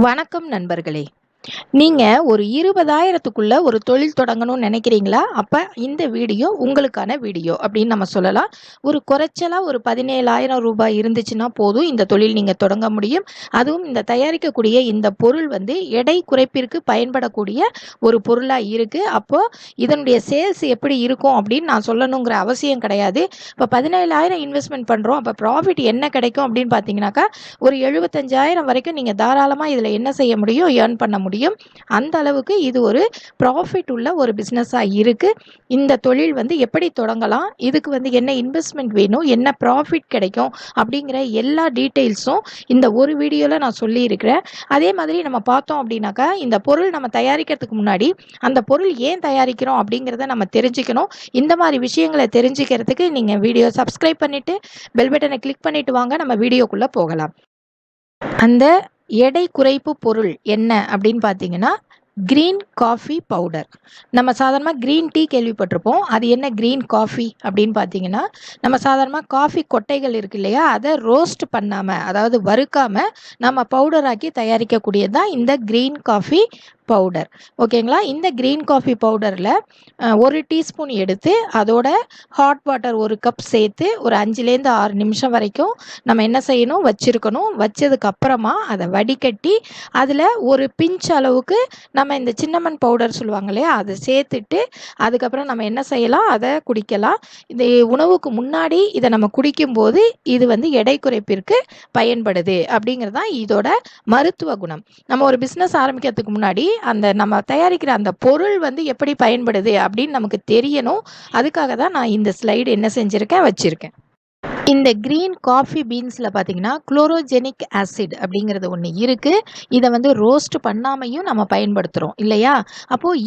வணக்கம் நண்பர்களே. நீங்க ஒரு 20,000க்குள்ள ஒரு தொழில் தொடங்கணும்னு நினைக்கிறீங்களா? அப்ப இந்த வீடியோ உங்களுக்கான வீடியோ அப்படின்னு நம்ம சொல்லலாம். ஒரு குறைச்சலா ஒரு 17,000 ரூபாய் இருந்துச்சுன்னா போதும் இந்த தொழில் நீங்க தொடங்க முடியும். அதுவும் இந்த தயாரிக்கக்கூடிய இந்த பொருள் வந்து எடை குறைப்பிற்கு பயன்படக்கூடிய ஒரு பொருளா இருக்கு. அப்போ இதனுடைய சேல்ஸ் எப்படி இருக்கும் அப்படின்னு நான் சொல்லணுங்கிற அவசியம் கிடையாது. இப்போ 17,000 இன்வெஸ்ட்மெண்ட் பண்றோம். அப்போ ப்ராஃபிட் என்ன கிடைக்கும் அப்படின்னு பார்த்தீங்கன்னாக்கா, ஒரு 75,000 வரைக்கும் நீங்க தாராளமா இதுல என்ன செய்ய முடியும்? ஏர்ன் பண்ண முடியும். அந்த அளவுக்கு இது ஒரு ப்ராஃபிட் உள்ள ஒரு பிஸ்னஸா இருக்கு. இந்த தொழில் வந்து எப்படி தொடங்கலாம், இதுக்கு வந்து என்ன இன்வெஸ்ட்மெண்ட் வேணும், என்ன ப்ராஃபிட் கிடைக்கும் அப்படிங்கிற எல்லா டீட்டெயில்ஸும் இந்த ஒரு வீடியோவில் நான் சொல்லியிருக்கிறேன். அதே மாதிரி நம்ம பார்த்தோம் அப்படின்னாக்கா, இந்த பொருள் நம்ம தயாரிக்கிறதுக்கு முன்னாடி அந்த பொருள் ஏன் தயாரிக்கிறோம் அப்படிங்கிறத நம்ம தெரிஞ்சுக்கணும். இந்த மாதிரி விஷயங்களை தெரிஞ்சுக்கிறதுக்கு நீங்கள் வீடியோ சப்ஸ்கிரைப் பண்ணிவிட்டு பெல் பட்டனை கிளிக் பண்ணிட்டு வாங்க, நம்ம வீடியோக்குள்ளே போகலாம். அந்த எடை குறைப்பு பொருள் என்ன அப்படின்னு பார்த்தீங்கன்னா, கிரீன் காஃபி பவுடர். நம்ம சாதாரணமாக க்ரீன் டீ கேள்விப்பட்டிருப்போம். அது என்ன கிரீன் காஃபி அப்படின்னு பார்த்தீங்கன்னா, நம்ம சாதாரணமாக காஃபி கொட்டைகள் இருக்கு இல்லையா, அதை ரோஸ்ட் பண்ணாமல், அதாவது வறுக்காமல் நம்ம பவுடராக்கி தயாரிக்கக்கூடியது தான் இந்த கிரீன் காஃபி பவுடர். ஓகேங்களா? இந்த கிரீன் காஃபி பவுடரில் 1 டீஸ்பூன் எடுத்து அதோட ஹாட் வாட்டர் 1 கப் சேர்த்து ஒரு 5லேருந்து 6 நிமிஷம் வரைக்கும் நம்ம என்ன செய்யணும்? வச்சுருக்கணும். வச்சதுக்கப்புறமா அதை வடிகட்டி அதில் ஒரு பிஞ்ச் அளவுக்கு நம்ம இந்த சின்னமன் பவுடர் சொல்லுவாங்க இல்லையா, அதை சேர்த்துட்டு அதுக்கப்புறம் நம்ம என்ன செய்யலாம்? அதை குடிக்கலாம். இந்த உணவுக்கு முன்னாடி இதை நம்ம குடிக்கும்போது இது வந்து எடை குறைப்பிற்கு பயன்படுது அப்படிங்கிறது தான் இதோட மருத்துவ குணம். நம்ம ஒரு பிஸ்னஸ் ஆரம்பிக்கிறதுக்கு முன்னாடி அந்த நம்ம தயாரிக்கிற அந்த பொருள் வந்து எப்படி பயன்படுது அப்படின்னு நமக்கு தெரியணும். அதுக்காக தான் நான் இந்த ஸ்லைடு என்ன செஞ்சுருக்கேன், வச்சுருக்கேன். இந்த கிரீன் காஃபி பீன்ஸில் பார்த்தீங்கன்னா குளோரோஜெனிக் ஆசிட் அப்படிங்கிறது ஒன்று இருக்குது. இதை வந்து ரோஸ்ட் பண்ணாமையும் நம்ம பயன்படுத்துகிறோம் இல்லையா? அப்போது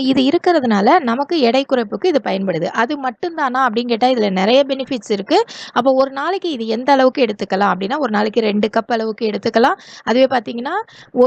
இது இருக்கிறதுனால நமக்கு எடை குறைப்புக்கு இது பயன்படுது. அது மட்டும்தானா அப்படின்னு கேட்டால் இதில் நிறைய பெனிஃபிட்ஸ் இருக்குது. அப்போ ஒரு நாளைக்கு இது எந்த அளவுக்கு எடுத்துக்கலாம் அப்படின்னா, ஒரு நாளைக்கு 2 கப் அளவுக்கு எடுத்துக்கலாம். அதுவே பார்த்தீங்கன்னா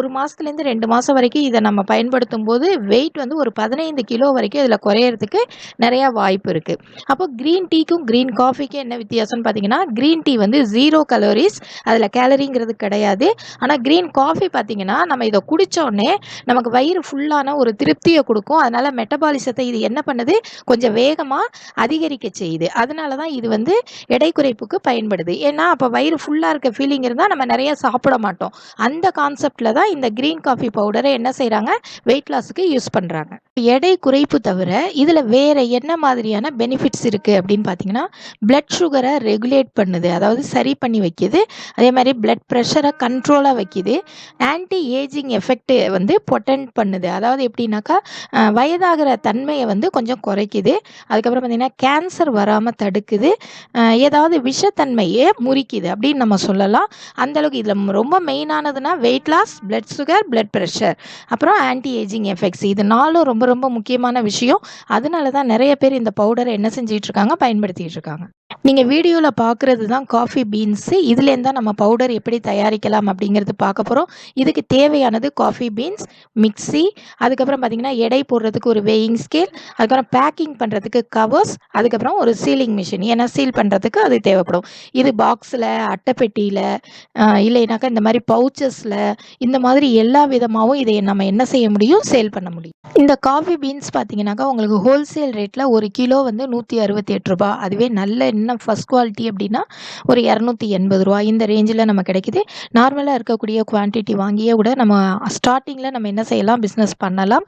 1 மாதத்துலேருந்து 2 மாதம் வரைக்கும் இதை நம்ம பயன்படுத்தும் போது வெயிட் வந்து ஒரு 15 கிலோ வரைக்கும் இதில் குறையிறதுக்கு நிறையா வாய்ப்பு இருக்குது. அப்போ க்ரீன் டீக்கும் க்ரீன் காஃபிக்கும் என்ன வித்தியாசம்னு பார்த்தீங்கன்னா, க்ரீன் டீ வந்து 0 கலோரிஸ், அதில் கேலரிங்கிறது கிடையாது. ஆனால் க்ரீன் காஃபி பார்த்தீங்கன்னா, நம்ம இதை குடித்தோடனே நமக்கு வயிறு ஃபுல்லான ஒரு திருப்தியை கொடுக்கும். அதனால் மெட்டபாலிசத்தை இது என்ன பண்ணுது? கொஞ்சம் வேகமாக அதிகரிக்க செய்யுது. அதனால தான் இது வந்து எடை குறைப்புக்கு பயன்படுது. ஏன்னா அப்போ வயிறு ஃபுல்லாக இருக்க ஃபீலிங் இருந்தால் நம்ம நிறைய சாப்பிட மாட்டோம். அந்த கான்செப்டில் தான் இந்த க்ரீன் காஃபி பவுடரை என்ன செய்கிறாங்க? வெயிட் லாஸுக்கு யூஸ் பண்ணுறாங்க. எடை குறைப்பு தவிர இதில் வேறு என்ன மாதிரியான பெனிஃபிட்ஸ் இருக்குது அப்படின்னு பார்த்தீங்கன்னா, பிளட் சுகரை ரெகுலேட் பண்ணுது, அதாவது சரி பண்ணி வைக்கிது. அதே மாதிரி பிளட் ப்ரெஷரை கண்ட்ரோலாக வைக்கிது. ஆன்டி ஏஜிங் எஃபெக்ட் வந்து பொட்டன்ட் பண்ணுது. அதாவது எப்படின்னாக்கா, வயதாகிற தன்மையை வந்து கொஞ்சம் குறைக்குது. அதுக்கப்புறம் பார்த்திங்கன்னா கேன்சர் வராமல் தடுக்குது. ஏதாவது விஷத்தன்மையை முறிக்குது அப்படின்னு நம்ம சொல்லலாம். அந்தளவுக்கு இதில் ரொம்ப மெயினானதுன்னா weight loss, blood sugar, blood pressure, அப்புறம் ஆன்டி ஏஜிங் எஃபெக்ட்ஸ். இது 4 ரொம்ப ரொம்ப முக்கியமான விஷயம். அதனால தான் நிறைய பேர் இந்த பவுடரை என்ன செஞ்சிட்டு இருக்காங்க? பயன்படுத்திட்டு இருக்காங்க. நீங்கள் வீடியோவில் பார்க்குறது தான் காஃபி பீன்ஸு. இதுலேருந்து தான் நம்ம பவுடர் எப்படி தயாரிக்கலாம் அப்படிங்கிறது பார்க்க போகிறோம். இதுக்கு தேவையானது காஃபி பீன்ஸ், மிக்ஸி, அதுக்கப்புறம் பார்த்திங்கன்னா எடை போடுறதுக்கு ஒரு வெயிங் ஸ்கேல், அதுக்கப்புறம் பேக்கிங் பண்ணுறதுக்கு கவர்ஸ், அதுக்கப்புறம் ஒரு சீலிங் மிஷின், ஏன்னா சீல் பண்ணுறதுக்கு அது தேவைப்படும். இது பாக்ஸில், அட்டைப்பெட்டியில், இல்லைனாக்கா இந்த மாதிரி பவுச்சஸில், இந்த மாதிரி எல்லா விதமாகவும் இதை நம்ம என்ன செய்ய முடியும்? சேல் பண்ண முடியும். இந்த காஃபி பீன்ஸ் பார்த்தீங்கன்னாக்கா உங்களுக்கு ஹோல்சேல் ரேட்டில் 1 கிலோ வந்து 168 ரூபா. அதுவே நல்ல இன்னும் ஃபஸ்ட் குவாலிட்டி அப்படின்னா ஒரு 280 ரூபா இந்த ரேஞ்சில் நம்ம கிடைக்குது. நார்மலாக இருக்கக்கூடிய குவான்டிட்டி வாங்கியே கூட நம்ம ஸ்டார்டிங்கில் நம்ம என்ன செய்யலாம்? பிஸ்னஸ் பண்ணலாம்.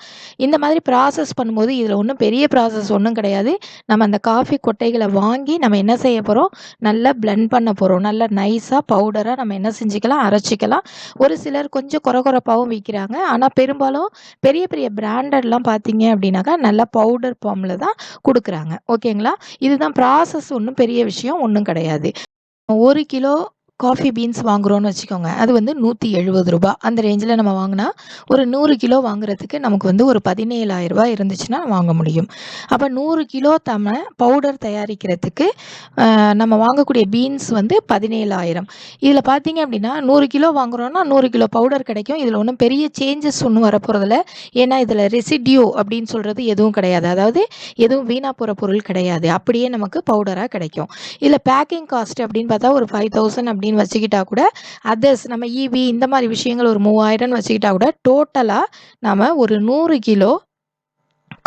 இந்த மாதிரி ப்ராசஸ் பண்ணும்போது இதில் ஒன்றும் பெரிய ப்ராசஸ் ஒன்றும் கிடையாது. நம்ம அந்த காஃபி கொட்டைகளை வாங்கி நம்ம என்ன செய்ய போகிறோம்? நல்லா பிளெண்ட் பண்ண போகிறோம். நல்லா நைஸாக பவுடராக நம்ம என்ன செஞ்சுக்கலாம்? அரைச்சிக்கலாம். ஒரு சிலர் கொஞ்சம் கொரகொரப்பாகவும் விற்கிறாங்க. ஆனால் பெரும்பாலும் பெரிய பெரிய பிராண்டட்லாம் பார்த்தீங்க அப்படின்னாக்கா நல்லா பவுடர் ஃபார்மில் தான் கொடுக்குறாங்க. ஓகேங்களா? இதுதான் ப்ராசஸ். ஒன்றும் பெரிய விஷயம் ஒன்றும் கிடையாது. 1 கிலோ காஃபி பீன்ஸ் வாங்குகிறோன்னு வச்சுக்கோங்க, அது வந்து 170 ரூபா அந்த ரேஞ்சில் நம்ம வாங்கினா ஒரு 100 கிலோ வாங்குறதுக்கு நமக்கு வந்து ஒரு 17,000 ரூபா இருந்துச்சுன்னா வாங்க முடியும். அப்போ 100 கிலோ பவுடர் தயாரிக்கிறதுக்கு நம்ம வாங்கக்கூடிய பீன்ஸ் வந்து 17,000. இதில் பார்த்தீங்க அப்படின்னா 100 கிலோ வாங்குகிறோன்னா 100 கிலோ பவுடர் கிடைக்கும். இதில் ஒன்றும் பெரிய சேஞ்சஸ் ஒன்றும் வரப்போகிறதில்ல. ஏன்னா இதில் ரெசிடியூ அப்படின்னு சொல்கிறது எதுவும் கிடையாது. அதாவது எதுவும் வீணாக போகிற பொருள் கிடையாது. அப்படியே நமக்கு பவுடராக கிடைக்கும். இதில் பேக்கிங் காஸ்ட் அப்படின்னு பார்த்தா ஒரு 5,000 அப்படி அப்படின்னு வச்சுக்கிட்டா கூட அதர்ஸ் நம்ம ஈவி இந்த மாதிரி விஷயங்கள் ஒரு 3000 வச்சுக்கிட்டா கூட டோட்டலாக நம்ம ஒரு 100 கிலோ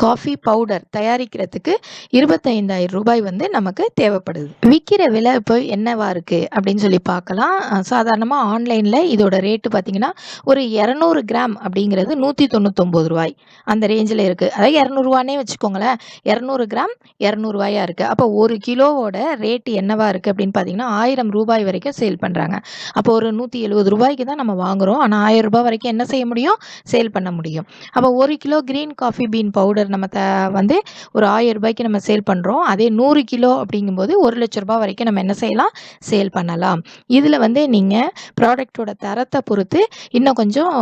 காஃபி பவுடர் தயாரிக்கிறதுக்கு 25,000 ரூபாய் வந்து நமக்கு தேவைப்படுது. விற்கிற விலை இப்போ என்னவா இருக்குது அப்படின்னு சொல்லி பார்க்கலாம். சாதாரணமாக ஆன்லைனில் இதோட ரேட்டு பார்த்தீங்கன்னா ஒரு 200 கிராம் அப்படிங்கிறது 199 ரூபாய் அந்த ரேஞ்சில் இருக்குது. அதாவது 200 வச்சுக்கோங்களேன். 200 கிராம் 200 ரூபாயா இருக்குது. அப்போ ஒரு கிலோவோட ரேட்டு என்னவா இருக்குது அப்படின்னு பார்த்தீங்கன்னா 1000 ரூபாய் வரைக்கும் சேல் பண்ணுறாங்க. அப்போ ஒரு 170 ரூபாய்க்கு தான் நம்ம வாங்குகிறோம். ஆனால் 1000 ரூபாய் வரைக்கும் என்ன செய்ய முடியும், சேல் பண்ண முடியும். அப்போ ஒரு kilo green coffee been powder நம்ம வந்து ஒரு 1000 ரூபாய்க்கு நம்ம சேல் பண்ணுறோம். அதே 100 கிலோ அப்படிங்கும்போது 1,00,000 ரூபாய் வரைக்கும் நம்ம என்ன செய்யலாம், சேல் பண்ணலாம். இதில் வந்து நீங்கள் ப்ராடக்டோட தரத்தை பொறுத்து இன்னும் கொஞ்சம்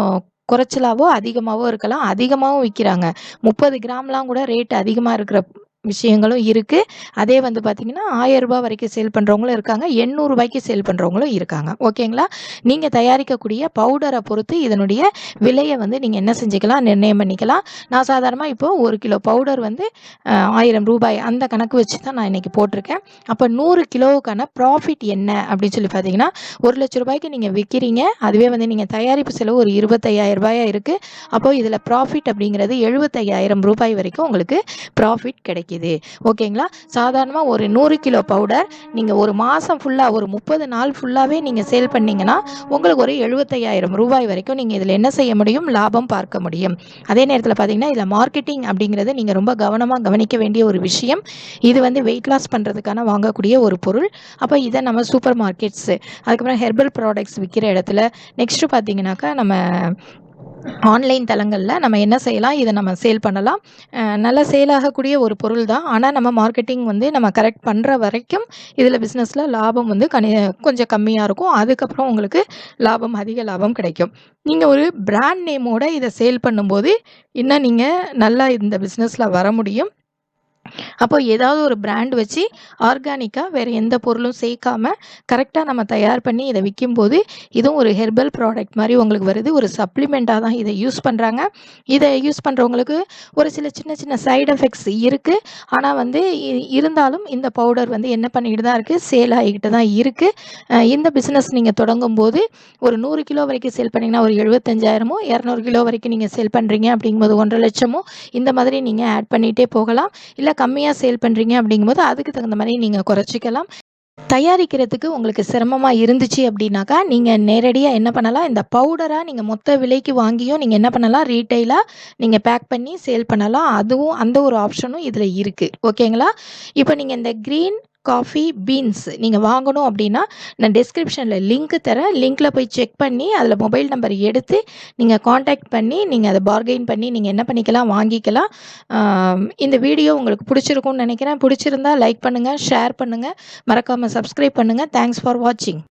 குறைச்சலாவோ அதிகமாகவோ இருக்கலாம். அதிகமாகவும் விற்கிறாங்க. 30 கிராம்லாம் கூட ரேட் அதிகமாக இருக்கிற விஷயங்களும் இருக்குது. அதே வந்து பார்த்திங்கன்னா 1000 ரூபாய் வரைக்கும் சேல் பண்ணுறவங்களும் இருக்காங்க. 800 ரூபாய்க்கு சேல் பண்ணுறவங்களும் இருக்காங்க. ஓகேங்களா? நீங்கள் தயாரிக்கக்கூடிய பவுடரை பொறுத்து இதனுடைய விலையை வந்து நீங்கள் என்ன செஞ்சுக்கலாம், நிர்ணயம் பண்ணிக்கலாம். நான் சாதாரணமாக இப்போது 1 கிலோ பவுடர் வந்து 1000 ரூபாய் அந்த கணக்கு வச்சு தான் நான் இன்றைக்கி போட்டிருக்கேன். அப்போ 100 கிலோவுக்கான ப்ராஃபிட் என்ன அப்படின்னு சொல்லி பார்த்தீங்கன்னா 1,00,000 ரூபாய்க்கு நீங்கள் விற்கிறீங்க. அதுவே வந்து நீங்கள் தயாரிப்பு செலவு ஒரு 25,000 ரூபாயாக இருக்குது. அப்போது இதில் ப்ராஃபிட் அப்படிங்கிறது 75,000 ரூபாய் வரைக்கும் உங்களுக்கு ப்ராஃபிட் கிடைக்கிது. ஓகேங்களா? சாதாரணமாக ஒரு 100 கிலோ பவுடர் நீங்கள் ஒரு மாதம் ஃபுல்லாக ஒரு 30 நாள் ஃபுல்லாகவே நீங்கள் சேல் பண்ணிங்கன்னா உங்களுக்கு ஒரு 75,000 ரூபாய் வரைக்கும் நீங்கள் இதில் என்ன செய்ய முடியும், லாபம் பார்க்க முடியும். அதே நேரத்தில் பார்த்தீங்கன்னா இதில் மார்க்கெட்டிங் அப்படிங்கிறது நீங்கள் ரொம்ப கவனமாக கவனிக்க வேண்டிய ஒரு விஷயம். இது வந்து வெயிட் லாஸ் பண்ணுறதுக்கான வாங்கக்கூடிய ஒரு பொருள். அப்போ இதை நம்ம சூப்பர் மார்க்கெட்ஸு, அதுக்கப்புறம் ஹெர்பல் ப்ராடக்ட்ஸ் விற்கிற இடத்துல, நெக்ஸ்ட்டு பார்த்தீங்கன்னாக்கா நம்ம ஆன்லைன் தளங்களில் நம்ம என்ன செய்யலாம், இதை நம்ம சேல் பண்ணலாம். நல்லா சேல் ஆகக்கூடிய ஒரு பொருள் தான். ஆனால் நம்ம மார்க்கெட்டிங் வந்து நம்ம கரெக்ட் பண்ணுற வரைக்கும் இதில் பிஸ்னஸில் லாபம் வந்து கொஞ்சம் கம்மியாக இருக்கும். அதுக்கப்புறம் உங்களுக்கு அதிக லாபம் கிடைக்கும். நீங்கள் ஒரு பிராண்ட் நேமோட இதை சேல் பண்ணும்போது இன்னும் நீங்கள் நல்லா இந்த பிஸ்னஸில் வர முடியும். அப்போ ஏதாவது ஒரு பிராண்ட் வச்சு ஆர்கானிக்காக வேறு எந்த பொருளும் சேர்க்காம கரெக்டாக நம்ம தயார் பண்ணி இதை விற்கும்போது இதுவும் ஒரு ஹெர்பல் ப்ராடக்ட் மாதிரி உங்களுக்கு வருது. ஒரு சப்ளிமெண்ட்டாக தான் இதை யூஸ் பண்ணுறாங்க. இதை யூஸ் பண்ணுறவங்களுக்கு ஒரு சில சின்ன சின்ன சைடு எஃபெக்ட்ஸ் இருக்குது. ஆனால் வந்து இருந்தாலும் இந்த பவுடர் வந்து என்ன பண்ணிக்கிட்டு தான் இருக்குது, சேல் ஆகிக்கிட்டு தான் இருக்குது. இந்த பிஸ்னஸ் நீங்கள் தொடங்கும்போது ஒரு 100 கிலோ வரைக்கும் சேல் பண்ணிங்கன்னா ஒரு 75,000மோ, 200 கிலோ வரைக்கும் நீங்கள் சேல் பண்ணுறீங்க அப்படிங்கும்போது 1,50,000மோ இந்த மாதிரி நீங்கள் ஆட் பண்ணிகிட்டே போகலாம். இல்லை கம்மியாக சேல் பண்ணுறீங்க அப்படிங்கும்போது அதுக்கு தகுந்த மாதிரி நீங்கள் குறைச்சிக்கலாம். தயாரிக்கிறதுக்கு உங்களுக்கு சிரமமாக இருந்துச்சு அப்படின்னாக்கா நீங்கள் நேரடியாக என்ன பண்ணலாம், இந்த பவுடராக நீங்கள் மொத்த விலைக்கு வாங்கியும் நீங்கள் என்ன பண்ணலாம், ரீட்டைலாக நீங்கள் பேக் பண்ணி சேல் பண்ணலாம். அதுவும் அந்த ஒரு ஆப்ஷனும் இதில் இருக்குது. ஓகேங்களா? இப்போ நீங்கள் இந்த க்ரீன் காஃபி பீன்ஸ் நீங்கள் வாங்கணும் அப்படின்னா நான் டிஸ்கிரிப்ஷனில் லிங்க் தரேன். லிங்க்கில் போய் செக் பண்ணி அதில் மொபைல் நம்பர் எடுத்து நீங்கள் காண்டாக்ட் பண்ணி நீங்கள் அதை பார்கெயின் பண்ணி நீங்கள் என்ன பண்ணிக்கலாம், வாங்கிக்கலாம். இந்த வீடியோ உங்களுக்கு பிடிச்சிருக்கும்னு நினைக்கிறேன். பிடிச்சிருந்தா லைக் பண்ணுங்கள், ஷேர் பண்ணுங்கள், மறக்காமல் சப்ஸ்கிரைப் பண்ணுங்கள். தேங்க்ஸ் ஃபார் வாட்சிங்.